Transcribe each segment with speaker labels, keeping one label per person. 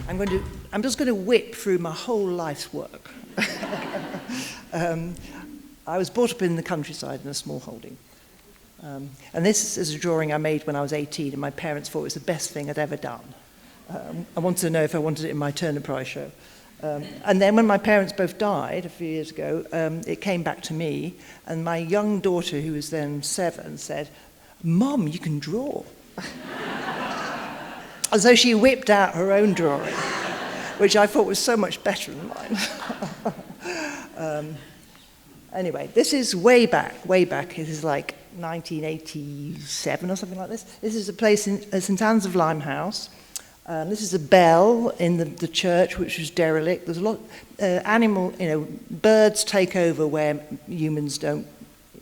Speaker 1: I'm just going to whip through my whole life's work. I was brought up in the countryside in a small holding. And this is a drawing I made when I was 18, and my parents thought it was the best thing I'd ever done. I wanted to know if I wanted it in my Turner Prize show. And then when my parents both died a few years ago, it came back to me, and my young daughter, who was then 7, said, "Mum, you can draw." And so she whipped out her own drawing, which I thought was so much better than mine. Anyway, this is way back. It is like 1987 or something like this. This is a place in St Anne's of Limehouse. This is a bell in the church, which was derelict. There's a lot birds take over where humans don't.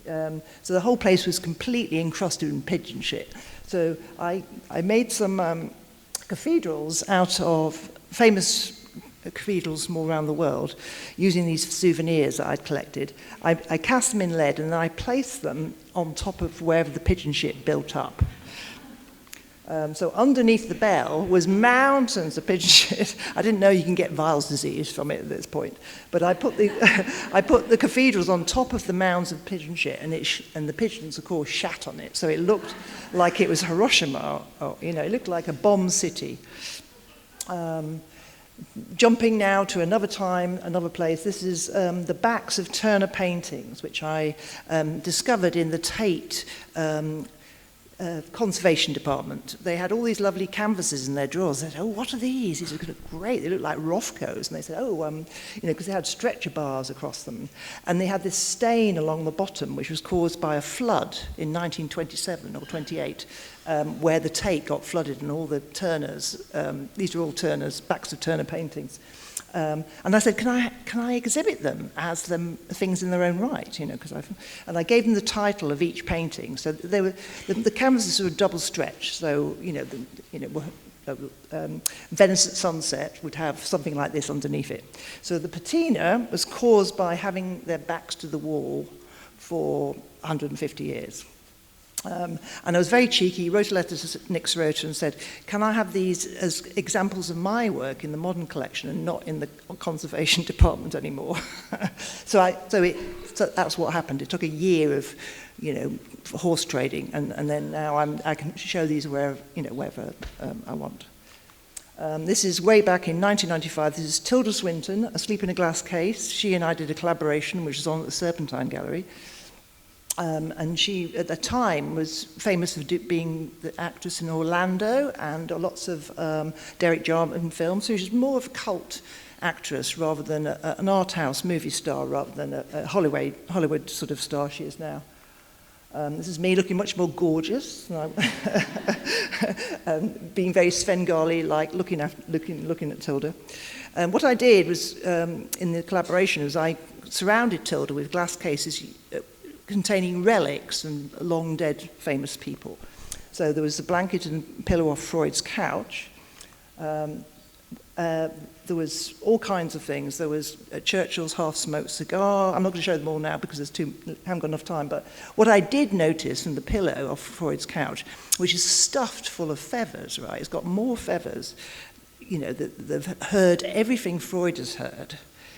Speaker 1: So the whole place was completely encrusted in pigeon shit. So I made some cathedrals out of famous cathedrals from all around the world using these souvenirs that I'd collected. I cast them in lead and then I placed them on top of wherever the pigeon shit built up. So underneath the bell was mountains of pigeon shit. I didn't know you can get Weil's disease from it at this point. But I put the cathedrals on top of the mounds of pigeon shit, and the pigeons, of course, shat on it. So it looked like it was Hiroshima. It looked like a bomb city. Jumping now to another time, another place. This is the backs of Turner paintings, which I discovered in the Tate conservation department. They had all these lovely canvases in their drawers. They said, "Oh, what are these? These look great. They look like Rothkos." And they said, because they had stretcher bars across them. And they had this stain along the bottom, which was caused by a flood in 1927 or 28, where the Tate got flooded and all the Turners, these are all Turners, backs of Turner paintings. And I said, can I exhibit them as things in their own right? And I gave them the title of each painting. So they were the canvases were double stretched. So Venice at Sunset would have something like this underneath it. So the patina was caused by having their backs to the wall for 150 years. And I was very cheeky, wrote a letter to Nick Sirota and said, "Can I have these as examples of my work in the modern collection and not in the conservation department anymore?" So that's what happened. It took a year of, horse trading, and then now I can show these wherever I want. This is way back in 1995. This is Tilda Swinton, asleep in a glass case. She and I did a collaboration, which was on at the Serpentine Gallery. And she, at the time, was famous for being the actress in Orlando and lots of Derek Jarman films. So she's more of a cult actress rather than an art house movie star, rather than a Hollywood sort of star she is now. This is me looking much more gorgeous, being very Svengali-like, looking at Tilda. What I did was, in the collaboration, was I surrounded Tilda with glass cases containing relics and long dead famous people. So there was a blanket and pillow off Freud's couch. There was all kinds of things. There was Churchill's half-smoked cigar. I'm not going to show them all now because I haven't got enough time. But what I did notice from the pillow off Freud's couch, which is stuffed full of feathers, right? It's got more feathers. They've heard everything Freud has heard.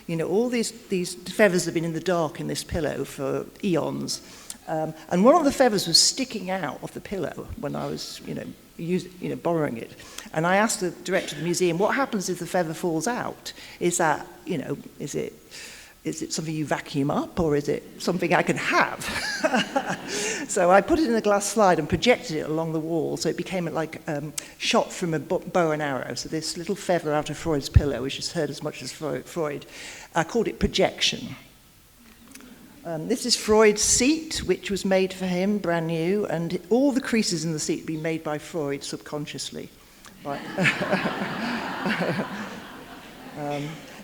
Speaker 1: All these feathers have been in the dark in this pillow for eons. And one of the feathers was sticking out of the pillow when I was, borrowing it. And I asked the director of the museum, what happens if the feather falls out? Is that, is it something you vacuum up, or is it something I can have? So I put it in a glass slide and projected it along the wall, so it became like shot from a bow and arrow. So this little feather out of Freud's pillow, which is heard as much as Freud, I called it projection. This is Freud's seat, which was made for him, brand new, and all the creases in the seat had been made by Freud subconsciously. Right.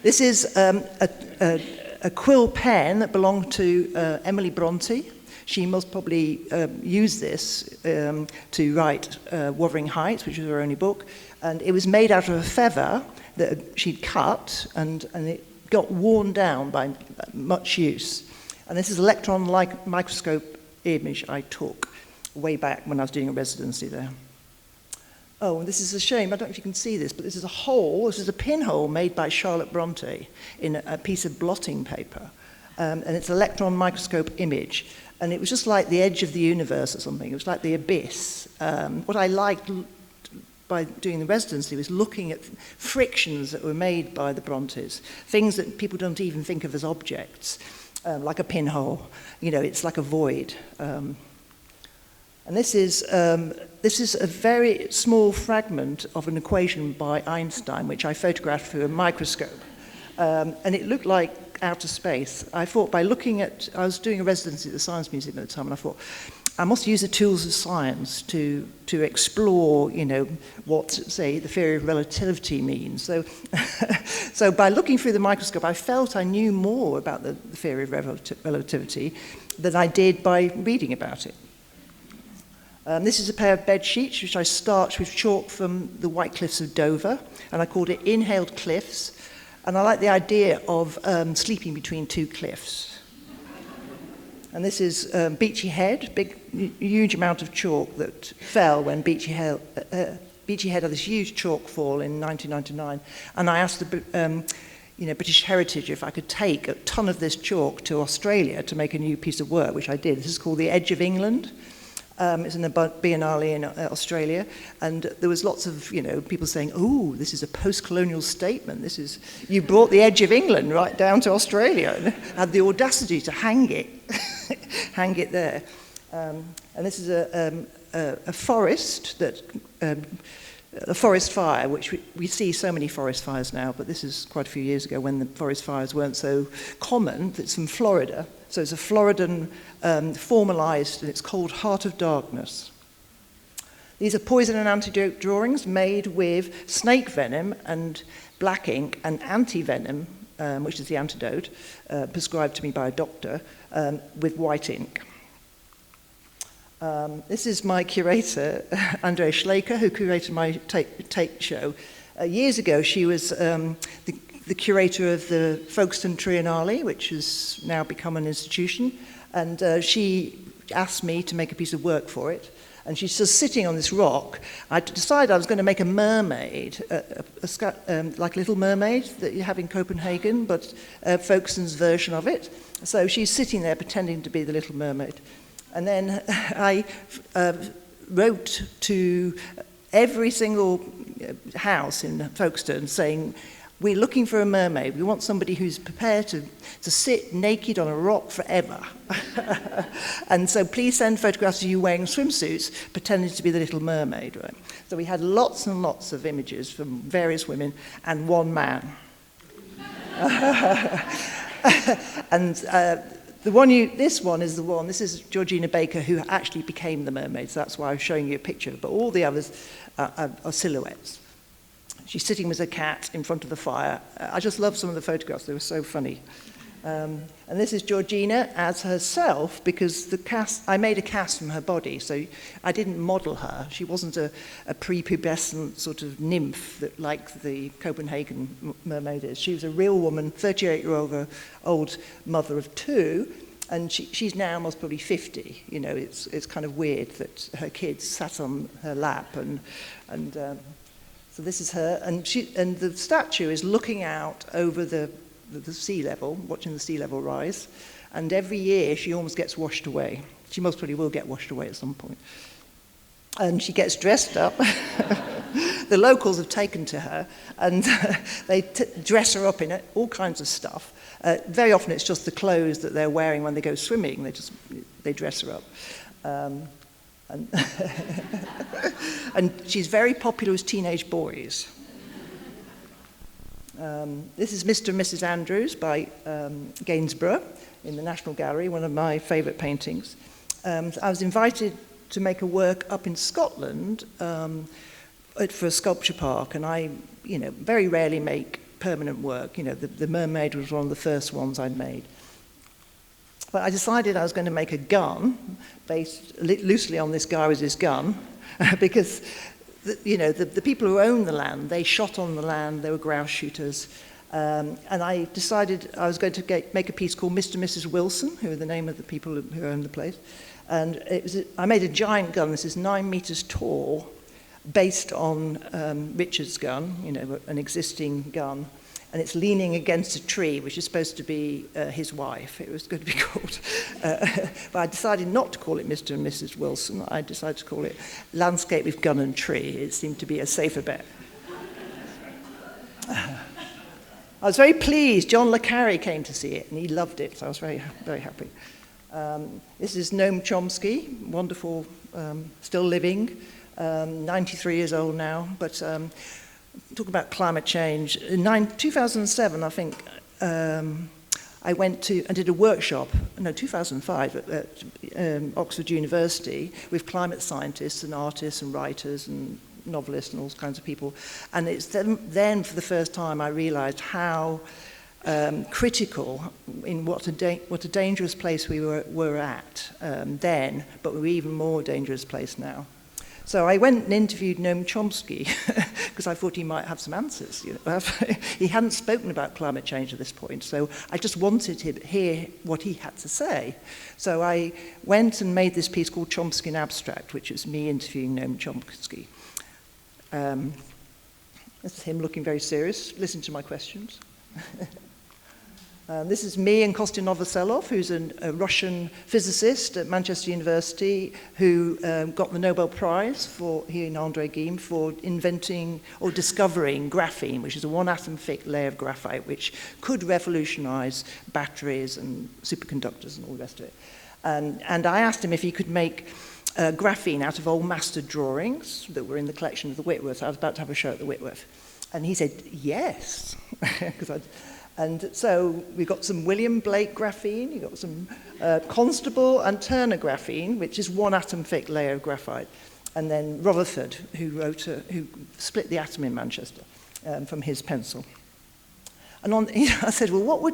Speaker 1: This is a quill pen that belonged to Emily Bronte. She most probably used this to write Wuthering Heights, which was her only book, and it was made out of a feather that she'd cut, and it got worn down by much use. And this is an electron microscope image I took way back when I was doing a residency there. Oh, and this is a shame, I don't know if you can see this, but this is a hole, this is a pinhole made by Charlotte Bronte in a piece of blotting paper. And it's an electron microscope image. And it was just like the edge of the universe or something. It was like the abyss. What I liked by doing the residency was looking at frictions that were made by the Brontes, things that people don't even think of as objects, like a pinhole. You know, it's like a void. And this is a very small fragment of an equation by Einstein, which I photographed through a microscope. And it looked like outer space. I thought by looking at, I was doing a residency at the Science Museum at the time, and I thought, I must use the tools of science to explore, you know, what, say, the theory of relativity means. So, so by looking through the microscope, I felt I knew more about the theory of relativity than I did by reading about it. This is a pair of bed sheets which I starched with chalk from the White Cliffs of Dover, and I called it Inhaled Cliffs. And I like the idea of sleeping between two cliffs. And this is Beachy Head, huge amount of chalk that fell when Beachy Head had this huge chalk fall in 1999. And I asked the British Heritage if I could take a ton of this chalk to Australia to make a new piece of work, which I did. This is called The Edge of England. It's in the Biennale in Australia, and there was lots of, you know, people saying, "Oh, this is a post-colonial statement. This is, you brought the edge of England right down to Australia," and had the audacity to hang it, hang it there. And this is a forest that. A forest fire, which we see so many forest fires now, but this is quite a few years ago when the forest fires weren't so common. It's from Florida. So it's a Floridan formalized, and it's called Heart of Darkness. These are poison and antidote drawings made with snake venom and black ink and anti-venom, which is the antidote, prescribed to me by a doctor, with white ink. This is my curator, Andrea Schleicher, who curated my Tate show. Years ago, she was the curator of the Folkestone Triennale, which has now become an institution, and she asked me to make a piece of work for it. And she's just sitting on this rock. I decided I was going to make a mermaid, like a little mermaid that you have in Copenhagen, but Folkestone's version of it. So she's sitting there pretending to be the little mermaid. And then I wrote to every single house in Folkestone saying, we're looking for a mermaid. We want somebody who's prepared to sit naked on a rock forever. And so please send photographs of you wearing swimsuits, pretending to be the little mermaid. Right? So we had lots and lots of images from various women and one man. And this one is the one, this is Georgina Baker, who actually became the mermaid, so that's why I'm showing you a picture, but all the others are silhouettes. She's sitting with a cat in front of the fire. I just love some of the photographs, they were so funny. And this is Georgina as herself, because I made a cast from her body, so I didn't model her. She wasn't a prepubescent sort of nymph that like the Copenhagen mermaid is. She was a real woman, 38-year-old mother of two, and she's now most probably 50. You know, it's kind of weird that her kids sat on her lap, and so this is her, and the statue is looking out over the sea level, watching the sea level rise, and every year she almost gets washed away. She most probably will get washed away at some point. And she gets dressed up. The locals have taken to her, and they dress her up in all kinds of stuff. Very often it's just the clothes that they're wearing when they go swimming. They dress her up. And she's very popular with teenage boys. This is Mr. and Mrs. Andrews by Gainsborough in the National Gallery, one of my favourite paintings. I was invited to make a work up in Scotland for a sculpture park, and I, very rarely make permanent work. The mermaid was one of the first ones I'd made. But I decided I was going to make a gun based loosely on this guy with his gun, because the people who own the land, they shot on the land, they were grouse shooters. And I decided I was going to make a piece called Mr. and Mrs. Wilson, who are the name of the people who own the place. And I made a giant gun. This is 9 meters tall. based on Richard's gun, you know, an existing gun, and it's leaning against a tree, which is supposed to be his wife. It was going to be called, but I decided not to call it Mr. and Mrs. Wilson. I decided to call it Landscape with Gun and Tree. It seemed to be a safer bet. I was very pleased. John Le Carre came to see it, and he loved it, so I was very, very happy. This is Noam Chomsky, wonderful, still living, 93 years old now, but talk about climate change. In 2007, I think, I went to and did a workshop, no, 2005, at Oxford University with climate scientists and artists and writers and novelists and all kinds of people. And it's then for the first time I realized how critical in what a dangerous place we were at then, but we're even more dangerous place now. So I went and interviewed Noam Chomsky because I thought he might have some answers. You know? He hadn't spoken about climate change at this point, so I just wanted to hear what he had to say. So I went and made this piece called Chomsky in Abstract, which is me interviewing Noam Chomsky. This is him looking very serious. Listen to my questions. This is me and Kostya Novoselov, who's a Russian physicist at Manchester University who got the Nobel Prize he and Andrei Geim for inventing or discovering graphene, which is a one-atom thick layer of graphite which could revolutionize batteries and superconductors and all the rest of it. And I asked him if he could make graphene out of old master drawings that were in the collection of the Whitworth. I was about to have a show at the Whitworth. And he said, yes. And so we got some William Blake graphene, you got some Constable and Turner graphene, which is one atom thick layer of graphite. And then Rutherford, who split the atom in Manchester from his pencil. And I said, well,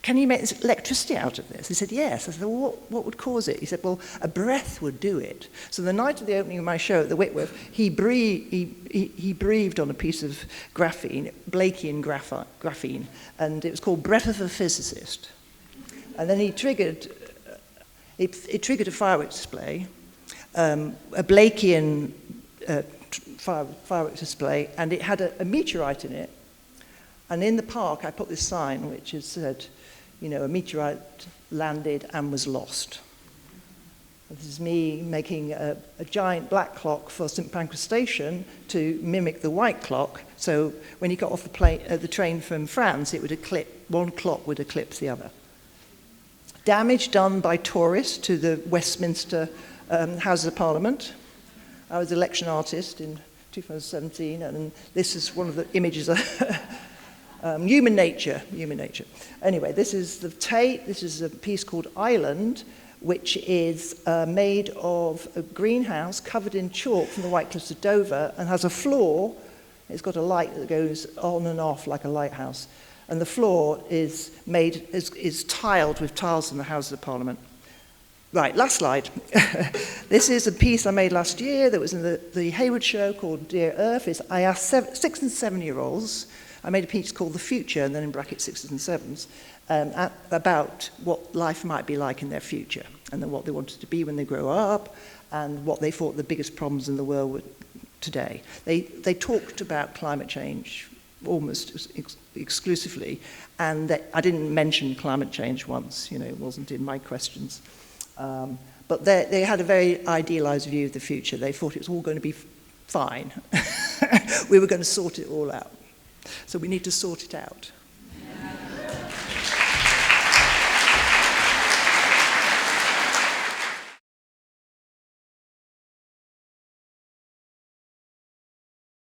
Speaker 1: can you make electricity out of this? He said, yes. I said, well, what would cause it? He said, well, a breath would do it. So the night of the opening of my show at the Whitworth, he breathed on a piece of graphene, Blakean graphene, and it was called Breath of a Physicist. And then it triggered a fireworks display, a Blakean fireworks display, and it had a meteorite in it. And in the park, I put this sign which said, you know, a meteorite landed and was lost. This is me making a giant black clock for St Pancras Station to mimic the white clock. So when you got off the train from France, it would one clock would eclipse the other. Damage done by tourists to the Westminster Houses of Parliament. I was election artist in 2017, and this is one of the images. Human nature. Anyway, this is the Tate. This is a piece called Island, which is made of a greenhouse covered in chalk from the White Cliffs of Dover and has a floor. It's got a light that goes on and off like a lighthouse. And the floor is tiled with tiles from the Houses of Parliament. Right, last slide. This is a piece I made last year that was in the Hayward show called Dear Earth. I asked 6- and 7-year-olds. I made a piece called The Future, and then in brackets 6s and 7s, about what life might be like in their future, and then what they wanted to be when they grow up, and what they thought the biggest problems in the world were today. They talked about climate change almost exclusively, and I didn't mention climate change once, you know, it wasn't in my questions. But they had a very idealized view of the future. They thought it was all going to be fine. We were going to sort it all out. So we need to sort it out.